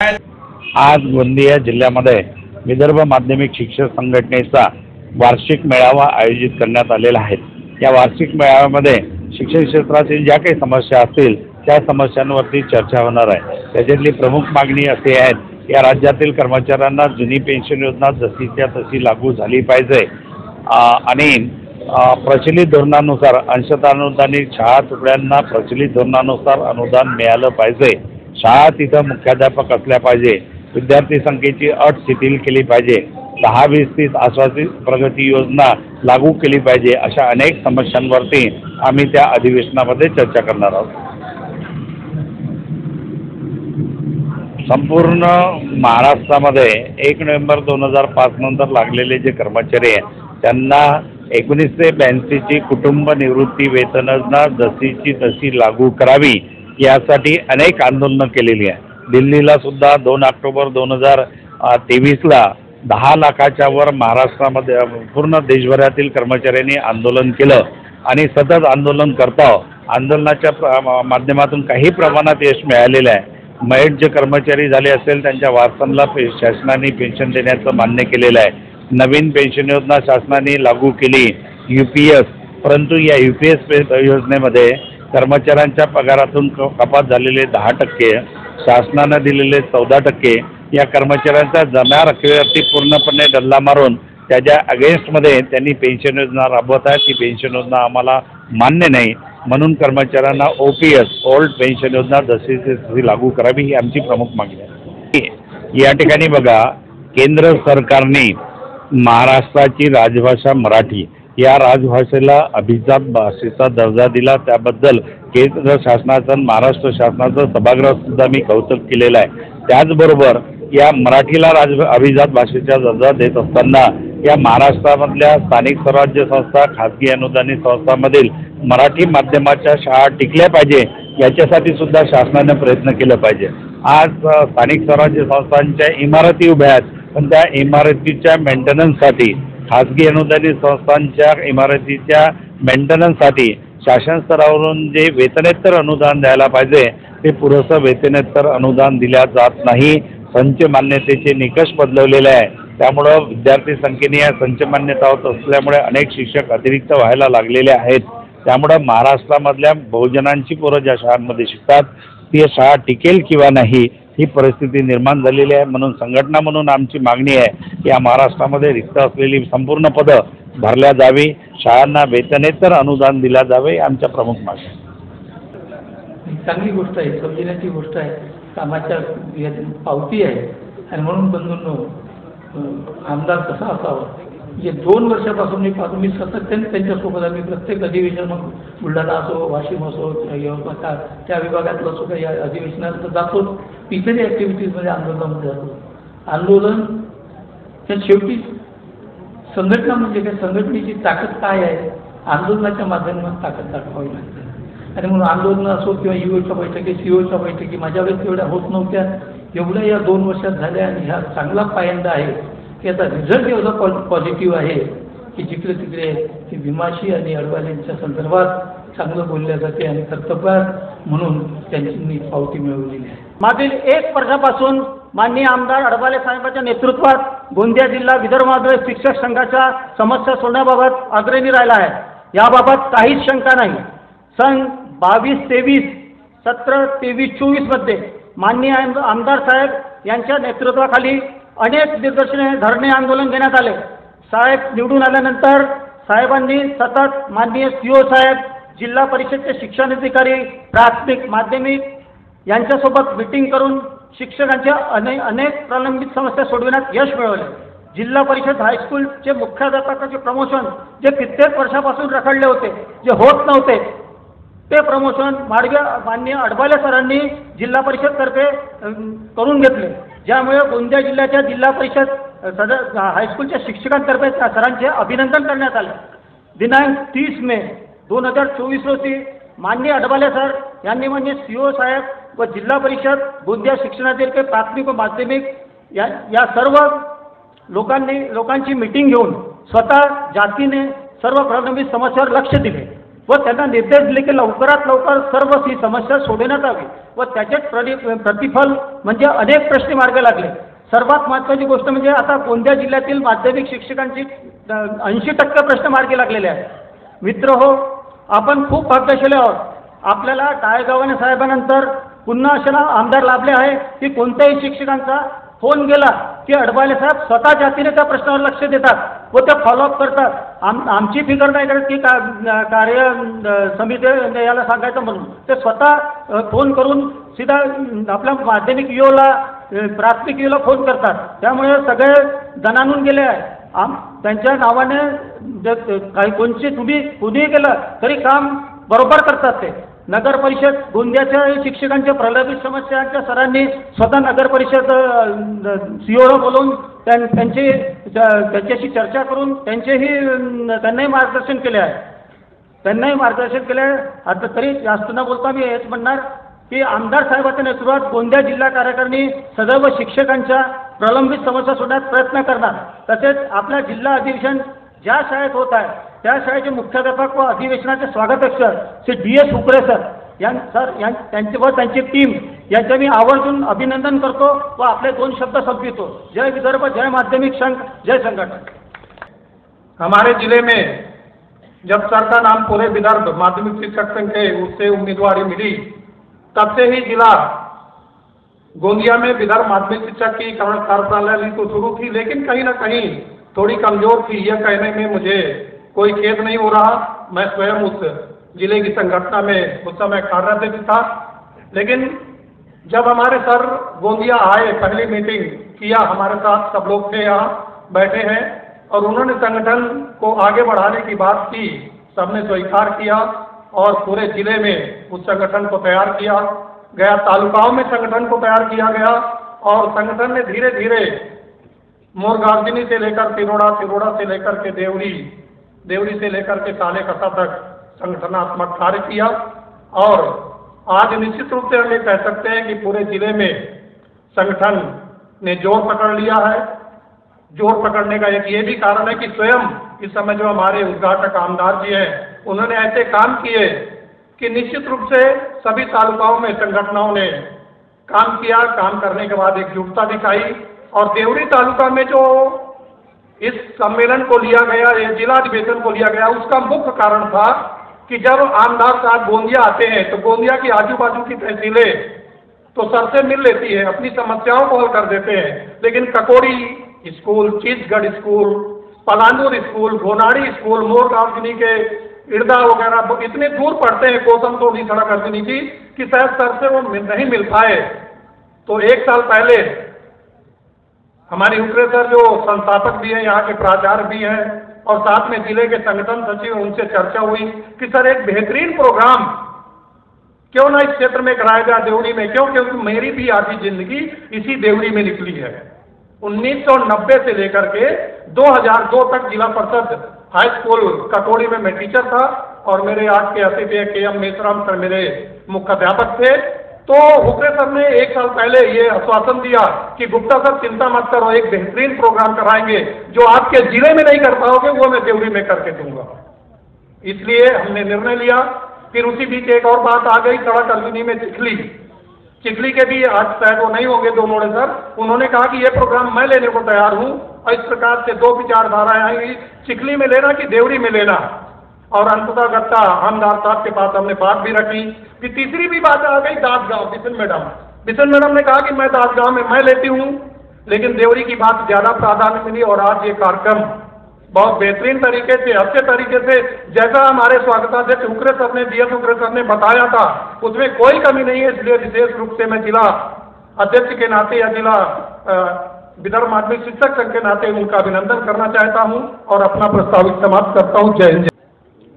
आज गोंदिया जिल्ह्यामध्ये विदर्भ माध्यमिक शिक्षक संघटनेचा वार्षिक मेळावा आयोजित करण्यात आलेला आहे। या वार्षिक मेळाव्यामध्ये शिक्षण क्षेत्रातील ज्या काही समस्या असतील त्या समस्यांवरती चर्चा होणार आहे। त्याच्यातली प्रमुख मागणी अशी आहे की या राज्यातील कर्मचाऱ्यांना जुनी पेन्शन योजना जशीच्या तशी लागू झाली पाहिजे आणि प्रचलित धोरणानुसार अंशतः अनुदानित शाळा तुकड्यांना प्रचलित धोरणानुसार अनुदान मिळालं पाहिजे। शाळा तिथं मुख्याध्यापक असल्या पाहिजे। विद्यार्थी संख्येची अट शिथिल केली पाहिजे। 10-20-30 आश्वासित प्रगती योजना लागू केली पाहिजे। अशा अनेक समस्यांवरती आम्ही त्या अधिवेशनामध्ये चर्चा करणार आहोत। संपूर्ण महाराष्ट्रामध्ये 1 नोव्हेंबर 2005 नंतर लागलेले जे कर्मचारी आहेत त्यांना 1982 ची कुटुंब निवृत्ती वेतन योजना जशीची तशी लागू करावी यासाठी अनेक आंदोलनं केलेली आहे। दिल्लीला सुद्धा 2 ऑक्टोबर 2023ला 10 लाखाच्या वर महाराष्ट्रामध्ये पूर्ण देशभरातील कर्मचाऱ्यांनी आंदोलन केलं आणि सतत आंदोलन करताव आंदोलनाच्या माध्यमातून काही प्रमाणात यश मिळालेलं आहे। मयत जे कर्मचारी झाले असेल त्यांच्या वारसांना शासनाने पेन्शन देण्याचं मान्य केलेलं आहे। नवीन पेन्शन योजना शासनाने लागू केली UPS, परंतु या UPS योजनेमध्ये कर्मचाऱ्यांच्या पगारातून कपात झालेले 10%, शासनानं दिलेले 14%, या कर्मचाऱ्यांच्या जमा रकमेवरती पूर्णपणे डल्ला मारून त्याच्या अगेन्स्टमध्ये त्यांनी पेन्शन योजना राबवत आहे। ती पेन्शन योजना आम्हाला मान्य नाही, म्हणून कर्मचाऱ्यांना OPS ओल्ड पेन्शन योजना जशी तशी लागू करावी ही आमची प्रमुख मागणी आहे। या ठिकाणी बघा, केंद्र सरकारने महाराष्ट्राची राजभाषा मराठी या राजभाषेला अभिजात भाषेचा दर्जा दिला, त्याबद्दल केंद्र शासनाचं महाराष्ट्र शासनाचं सभागृहात सुद्धा मी कौतुक केलेलं आहे। त्याचबरोबर या मराठीला अभिजात भाषेचा दर्जा देत असताना या महाराष्ट्रामधल्या स्थानिक स्वराज्य संस्था, खाजगी अनुदानित संस्थांमधील मराठी माध्यमाच्या शाळा टिकल्या पाहिजे याच्यासाठी सुद्धा शासनाने प्रयत्न केला पाहिजे। आज स्थानिक स्वराज्य संस्थांच्या इमारती उभ्या आहेत, पण त्या इमारतीच्या मेंटेनन्ससाठी खाजगी अनुदानित संस्थांच्या इमारतीच्या मेंटेनन्ससाठी शासन स्तरावरून जे वेतनेतर अनुदान द्यायला पाहिजे ते पुरेसं वेतनेतर अनुदान दिल्या जात नाही। संच मान्यतेचे निकष बदलवलेले आहे, त्यामुळं विद्यार्थी संख्येने या संच मान्यता होत असल्यामुळे अनेक शिक्षक अतिरिक्त व्हायला लागलेले आहेत। त्यामुळं महाराष्ट्रामधल्या बहुजनांची पोरं ज्या शाळांमध्ये शिकतात ती शाळा टिकेल किंवा नाही ही परिस्थिती निर्माण झालेली आहे। म्हणून संघटना म्हणून आमची मागणी आहे की या महाराष्ट्रामध्ये रिक्त असलेली संपूर्ण पदं भरल्या जावी, शाळांना वेतनेतर अनुदान दिल्या जावे, आमच्या प्रमुख मागणी। चांगली गोष्ट आहे, समजण्याची गोष्ट आहे, कामाच्या पावती आहे आणि म्हणून बंधूंनो आमदार कसा असावा म्हणजे 2 वर्षापासून मी सातत्याने त्यांच्यासोबत आम्ही प्रत्येक अधिवेशन बुलढाणा असो, वाशिम असो, यवतमाळ त्या विभागातलं असो काही अधिवेशनात जातो, इतरही ॲक्टिव्हिटीजमध्ये आंदोलनामध्ये जातो। आंदोलनच्या शेवटी संघटना म्हणजे काय, संघटनेची ताकद काय आहे, आंदोलनाच्या माध्यमातून ताकद दाखवावी लागते। आणि म्हणून आंदोलन असो किंवा EOच्या बैठकी, COच्या बैठकी माझ्या वेळेस एवढ्या होत नव्हत्या, एवढ्या या 2 वर्षात झाल्या आणि ह्या चांगला पायंडा आहे की आता रिझल्ट एवढा पॉझिटिव्ह आहे की जिकडे तिकडे की भीमाशी आणि अडवालेंच्या संदर्भात चांगलं बोलल्या जाते आणि कर्तव्यात म्हणून त्यांची पावती मिळवलेली आहे। मागील 1 वर्षापासून माननीय आमदार अडबाले साहेबांच्या नेतृत्वात गोंदिया जिल्हा विदर्भ माध्यमिक शिक्षक संघाच्या समस्या सोडवण्याबाबत अग्रणी राहिला आहे। याबाबत काहीच शंका नाही। सन 22-23 17-23-24 मध्ये माननीय आमदार साहेब यांच्या नेतृत्वाखाली अनेक निदर्शने, धरणे, आंदोलन घेण्यात आले। साहेब निवडून आल्यानंतर साहेबांनी सतत माननीय CO साहेब, जिल्हा परिषदचे शिक्षणाधिकारी, प्राथमिक माध्यमिक यांच्यासोबत मीटिंग करून शिक्षकांच्या अनेक प्रलंबित समस्या सोडविण्यात यश मिळवले। जिल्हा परिषद हायस्कूलचे मुख्याध्यापकाचे प्रमोशन जे कित्येक वर्षापासून रखडले होते, जे होत नव्हते, ते प्रमोशन माननीय अडबाले सरांनी जिल्हा परिषदतर्फे करून घेतले, ज्यामुळे गोंदिया जिल्ह्याच्या जिल्हा परिषद हायस्कूलच्या शिक्षकांतर्फे त्या सरांचे अभिनंदन करण्यात आले। दिनांक 30 मे 2024 रोजी माननीय अडबाले सर यांनी म्हणजे CO साहेब व जिल्हा परिषद गोंदिया शिक्षणाधिकारी, प्राथमिक व माध्यमिक या सर्व लोकांची मीटिंग घेऊन स्वतः जातीने सर्व प्रलंबित समस्यावर लक्ष दिले। व त्यांना निर्देश दिले की लवकरात लवकर सर्व ही समस्या सोडवण्यात यावी व त्याचे प्रतिफल म्हणजे अनेक प्रश्न मार्गी लागले. सर्वात महत्त्वाची गोष्ट म्हणजे आता गोंदिया जिल्ह्यातील माध्यमिक शिक्षकांची 80% प्रश्न मार्गी लागलेले आहेत. मित्र हो, आपण खूप भाग्यशाली आहोत. आपल्याला टाळेगव्हाणे साहेबांनंतर पुन्हा असे आमदार लाभले आहे की कोणत्याही शिक्षकांचा फोन गेला की अडबाले साहेब स्वतः जातीने त्या प्रश्नावर लक्ष देतात व ते फॉलोअप करतात. आमची फिकर नाही करत की कार्य समिती याला सांगायचं म्हणून ते स्वतः फोन करून सीधा आपल्या माध्यमिक ईओला प्राथमिक ईओला फोन करतात. त्यामुळे सगळे दणानून गेले आहे. त्यांच्या नावाने काही तुम्ही कुणीही केलं तरी काम बरोबर करतात. ते नगर परिषद गोंदियाच्या शिक्षकांच्या प्रलंबित समस्यांच्या सरांनी स्वतः नगर परिषद सीओला बोलवून त्यांच्याशी चर्चा करून त्यांनाही मार्गदर्शन केले आहे. आता तरी जास्त न बोलता मी हेच म्हणणार की आमदार साहेबांच्या नेतृत्वात गोंदिया जिल्हा कार्यकारिणी सदैव शिक्षकांच्या प्रलंबित समस्या सोडण्यात प्रयत्न करणार. तसेच आपल्या जिल्हा अधिवेशन ज्या शाळेत होत आहे त्या शाळेचे मुख्याध्यापक व अधिवेशनाचे स्वागताध्यक्ष श्री DS हुकरे सर त्यांचे व त्यांची टीम यांचे मी आवर्जून अभिनंदन करतो व आपले 2 शब्द संपवितो. जय विदर्भ, जय माध्यमिक संघ, जय संघटन. हमारे जिले में जब सर का नाम पूरे विदर्भ माध्यमिक शिक्षक संघ के उससे उम्मीदवारी मिली तब से ही जिला गोंदिया में विदर्भ माध्यमिक शिक्षक की कार्यप्रणाली तो शुरू थी, लेकिन कहीं ना कहीं थोड़ी कमजोर थी. यह कहने में मुझे कोई खेद नहीं हो रहा. मैं स्वयं उस जिले की संगठना में उस समय कार्यरत था. लेकिन जब हमारे सर गोंदिया आए, पहली मीटिंग किया, हमारे साथ सब लोग थे, यहाँ बैठे हैं, और उन्होंने संगठन को आगे बढ़ाने की बात की. सबने स्वीकार किया और पूरे जिले में उस संगठन को तैयार किया गया. तालुकाओं में संगठन को तैयार किया गया और संगठन ने धीरे धीरे मोरगार्जिनी से लेकर तिरोड़ा, तिरोड़ा से लेकर के देवरी, देवरी से लेकर के काले कसा तक संगठनात्मक कार्य किया. और आज निश्चित रूप से हम ये कह सकते हैं कि पूरे जिले में संगठन ने जोर पकड़ लिया है. जोर पकड़ने का एक ये भी कारण है कि स्वयं इस समय जो हमारे उद्घाटक आमदार जी हैं उन्होंने ऐसे काम किए कि निश्चित रूप से सभी तालुकाओं में संगठनों ने काम किया. काम करने के बाद एकजुटता दिखाई और देवरी तालुका में जो इस सम्मेलन को लिया गया, ये जिला अधिवेशन को लिया गया, उसका मुख्य कारण था कि जब आमदार साहब गोंदिया आते हैं तो गोंदिया की आजू बाजू की तहसीलें तो सर से मिल लेती है, अपनी समस्याओं को हल कर देते हैं. लेकिन ककोड़ी स्कूल, चीजगढ़ स्कूल, पलांदूर स्कूल, घोनाड़ी स्कूल, मोरगांवनी के इर्दा वगैरह इतने दूर पड़ते हैं, कोसम तो नहीं सड़क अर्जनी की, कि शायद सर से वो नहीं मिल पाए. तो 1 साल पहले हमारी हुकरे सर जो संस्थापक भी हैं, यहाँ के प्राचार्य भी हैं, और साथ में जिले के संगठन सचिव, उनसे चर्चा हुई कि सर एक बेहतरीन प्रोग्राम क्यों ना इस क्षेत्र में कराया जाए, देवरी में. क्यों? क्योंकि मेरी भी आधी जिंदगी इसी देवरी में निकली है. 1990 से लेकर के 2002 तक जिला परिषद हाई स्कूल ककोड़ी में मैं टीचर था और मेरे आज के अतिथि KM मेश्राम सर मेरे मुख्याध्यापक थे. तो हुकरे सर ने 1 साल पहले ये आश्वासन दिया कि गुप्ता सर चिंता मत करो, एक बेहतरीन प्रोग्राम कराएंगे, जो आपके जिले में नहीं कर पाओगे वो मैं देवरी में करके दूंगा. इसलिए हमने निर्णय लिया. फिर उसी बीच एक और बात आ गई, सड़क अर्जुनी में चिखली के भी आज शायद वो नहीं होंगे दोनों सर, उन्होंने कहा कि ये प्रोग्राम मैं लेने को तैयार हूँ. और इस प्रकार से 2 विचारधाराएं आई, चिखली में लेना कि देवरी में लेना. और अंततः गत्ता आमदार साहब के पास हमने बात भी रखी. फिर तीसरी भी बात आ गई दासगांव. बिशन मैडम ने कहा कि मैं दासगांव में मैं लेती हूँ, लेकिन देवरी की बात ज्यादा प्राधान्य मिली. और आज ये कार्यक्रम बहुत बेहतरीन तरीके से, अच्छे तरीके से, जैसा हमारे स्वागताध्यक्ष हुकरे सर ने, DS हुकरे सर ने बताया था, उसमें कोई कमी नहीं है. इसलिए विशेष रूप से मैं जिला अध्यक्ष के नाते या जिला विदर्भ माध्यमिक शिक्षक संघ के नाते उनका अभिनंदन करना चाहता हूँ और अपना प्रस्तावित समाप्त करता हूँ. जय हिंद.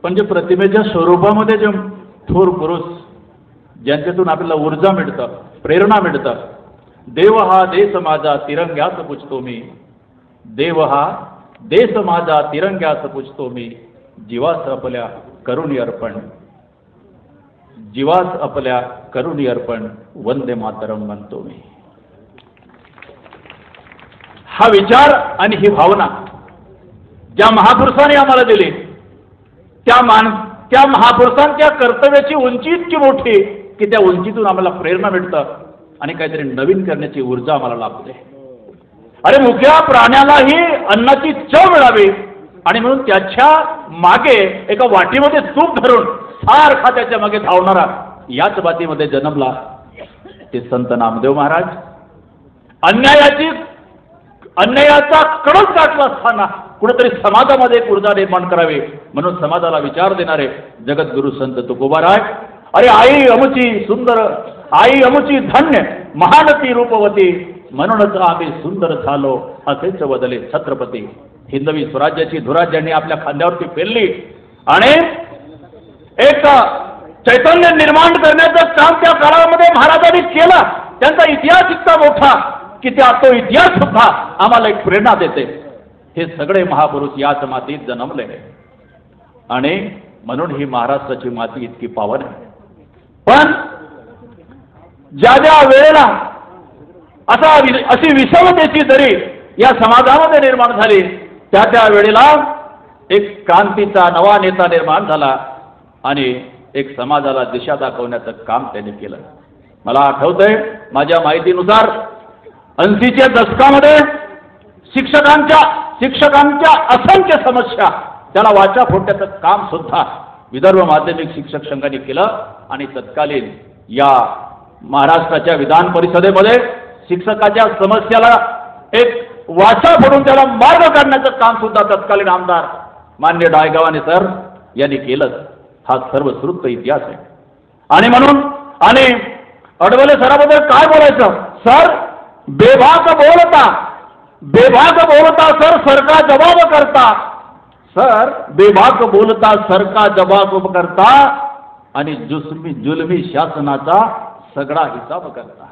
पण जे प्रतिमेच्या स्वरूपामध्ये जे थोर पुरुष ज्यांच्यातून आपल्याला ऊर्जा मिळतं, प्रेरणा मिळतं. देव हा देश माझा तिरंग्यास पूजतो मी, देव हा देश माझा तिरंग्यास पूजतो मी, जीवास आपल्या करुणी अर्पण, जीवास आपल्या करुणी अर्पण, वंदे मातरम म्हणतो मी. हा विचार आणि ही भावना ज्या महापुरुषाने आम्हाला दिली, त्या त्या महापुरुषांच्या कर्तव्याची उंची इतकी मोठी की त्या उंचीतून आम्हाला प्रेरणा मिळतं आणि काहीतरी नवीन करण्याची ऊर्जा आम्हाला लाभते. अरे मुख्या प्राण्यालाही अन्नाची चव मिळावी आणि म्हणून त्याच्या मागे एका वाटीमध्ये तूप धरून सारखा त्याच्या मागे धावणारा याच बातीमध्ये जन्मला ते संत नामदेव महाराज. अन्यायाचा कडक गाठला असताना कुठेतरी समाजामध्ये एक ऊर्जा निर्माण करावी म्हणून समाजाला विचार देणारे जगद्गुरु संत तुकोबाराय. अरे आई अमुची सुंदर, आई अमुची धन्य, महानती रूपवती, म्हणूनच आम्ही सुंदर झालो असेच बदले छत्रपती. हिंदवी स्वराज्याची धुरा ज्यांनी आपल्या खांद्यावरती पेरली आणि एक चैतन्य निर्माण करण्याचं काम त्या काळामध्ये महाराजांनी केलं. त्यांचा इतिहास इतका मोठा की तो इतिहास सुद्धा आम्हाला एक प्रेरणा देते. हे सगळे महापुरुष याच मातीत जन्मले आणि म्हणून ही महाराष्ट्राची माती इतकी पावन आहे. पण ज्या ज्या वेळेला अशी विषमतेची दरी या समाजामध्ये निर्माण झाली त्या त्या वेळेला एक क्रांतीचा नवा नेता निर्माण झाला आणि एक समाजाला दिशा दाखवण्याचं काम त्याने केलं. मला आठवतंय माझ्या माहितीनुसार 80च्या दशकामध्ये शिक्षकांच्या असंख्य समस्या त्याला वाचा फोडण्याचं काम सुद्धा विदर्भ माध्यमिक शिक्षक संघाने केलं आणि तत्कालीन या महाराष्ट्राच्या विधान परिषदेमध्ये शिक्षकाच्या समस्याला एक वाचा फोडून त्याला मार्ग काढण्याचं काम सुद्धा तत्कालीन आमदार मान्य डायगावाने सर यांनी केलं. हा सर्वश्रुत इतिहास आहे. आणि म्हणून आणि अडवले सराबद्दल काय बोलायचं सर, बेभाग बोलता सर सरका जवाब करता, सर बेभाग बोलता सरका जवाब करता आणि जुलमी शासनाचा सगळा हिसाब करता.